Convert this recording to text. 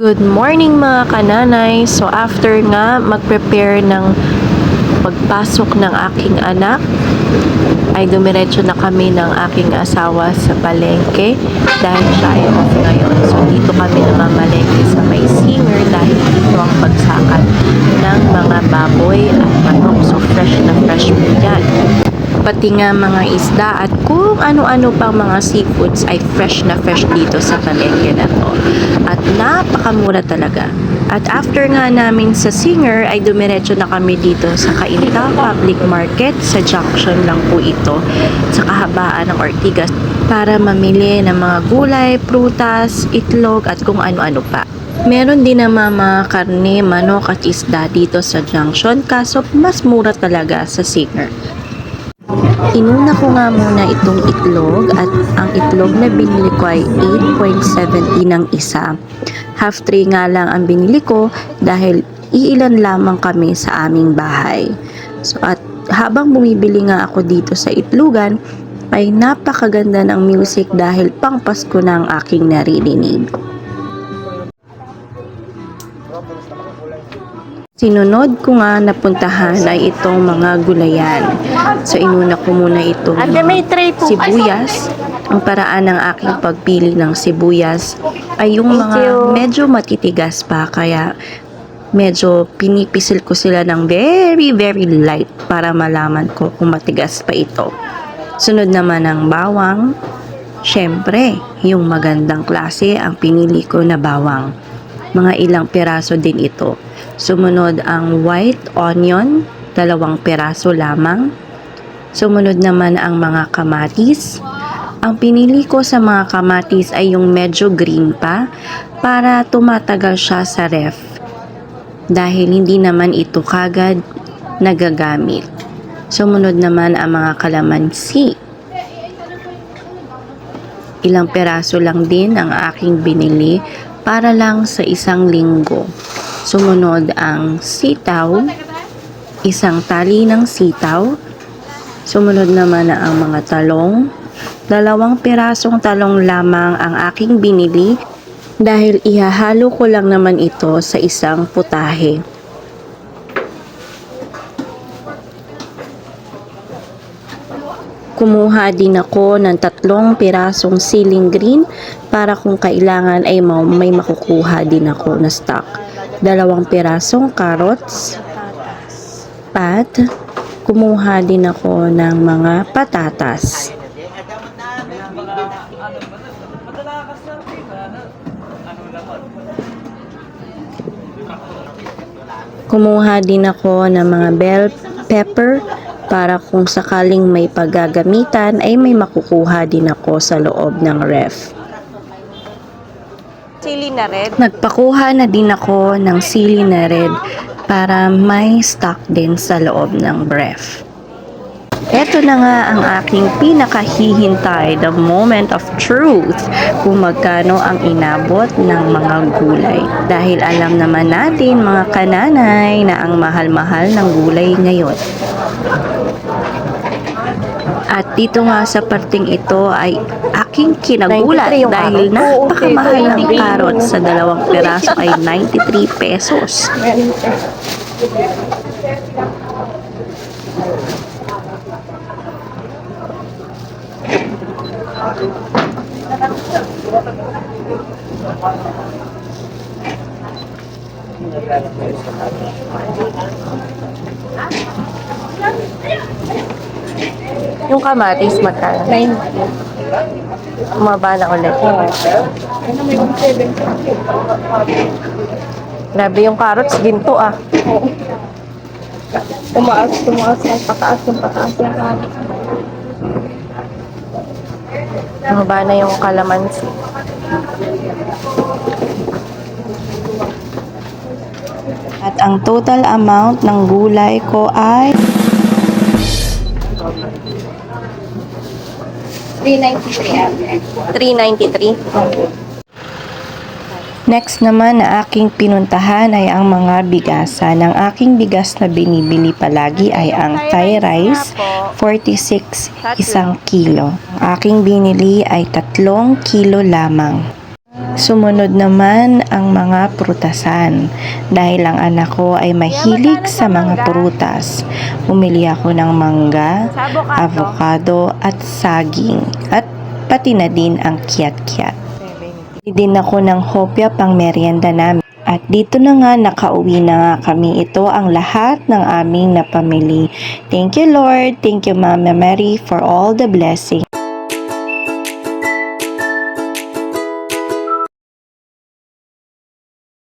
Good morning mga kananay. So after nga mag-prepare ng pagpasok ng aking anak, ay dumiretso na kami ng aking asawa sa palengke dahil siya ay off ngayon. So dito kami namamalengke sa may Singer dahil dito ang bagsakan ng mga baboy at manok. So fresh na fresh po yan. Pati nga mga isda at kung ano-ano pang mga seafoods ay fresh na fresh dito sa palengke na to. At napakamura talaga. At after nga namin sa Singer ay dumiretso na kami dito sa Cainta Public Market. Sa junction lang po ito sa kahabaan ng Ortigas para mamili ng mga gulay, prutas, itlog at kung ano-ano pa. Meron din naman mga karne, manok at isda dito sa junction kaso mas mura talaga sa Singer. Inuna ko nga muna itong itlog at ang itlog na binili ko ay 8.70 ng isa. Half tray nga lang ang binili ko dahil iilan lamang kami sa aming bahay. So at habang bumibili nga ako dito sa itlogan ay napakaganda ng music dahil pang Pasko na ang aking naririnig. Sinunod ko nga napuntahan ay itong mga gulayan. So inuna ko muna itong sibuyas. Ang paraan ng aking pagpili ng sibuyas ay yung mga medyo matitigas pa kaya medyo pinipisil ko sila ng very light para malaman ko kung matigas pa ito. Sunod naman ang bawang. Syempre, yung magandang klase ang pinili ko na bawang. Mga ilang piraso din ito. Sumunod ang white onion, 2 piraso lamang. Sumunod naman ang mga kamatis. Ang pinili ko sa mga kamatis ay yung medyo green pa para tumatagal siya sa ref. Dahil hindi naman ito kagad nagagamit. Sumunod naman ang mga kalamansi. Ilang piraso lang din ang aking binili para lang sa 1 linggo. Sumunod ang sitaw, 1 tali ng sitaw. Sumunod naman ang mga talong. 2 pirasong talong lamang ang aking binili dahil ihahalo ko lang naman ito sa isang putahe. Kumuha din ako ng 3 pirasong siling green para kung kailangan ay may makukuha din ako na stock. 2 pirasong carrots at kumuha din ako ng mga patatas. Kumuha din ako ng mga bell pepper para kung sakaling may paggagamitan ay may makukuha din ako sa loob ng ref. Sili na red. Nagpakuha na din ako ng sili na red para may stock din sa loob ng ref. Ito na nga ang aking pinakahihintay, the moment of truth, kung magkano ang inabot ng mga gulay. Dahil alam naman natin mga kananay na ang mahal-mahal ng gulay ngayon. At dito nga sa parting ito ay aking kinagulat dahil napakamahal ng carrots sa 2 piraso ay 93 pesos. Yung kamatis magkano? 90. Umaba na ulit. Grabe yung carrots, ginto ah. Tumaas, pataas yung carrots. Umaba na yung kalamansi. At ang total amount ng gulay ko ay 393. Next naman na aking pinuntahan ay ang mga bigasan. Ang aking bigas na binibili palagi ay ang Thai rice, 46 1 kilo. Ang aking binili ay 3 kilo lamang. Sumunod naman ang mga prutasan. Dahil ang anak ko ay mahilig sa mga prutas. Bumili ako ng mangga, avocado at saging. At pati na din ang kiat-kiat. Bili din ako ng hopya pang merienda namin. At dito na nga, nakauwi na nga kami. Ito ang lahat ng aming napamili. Thank you, Lord. Thank you, Mama Mary, for all the blessings.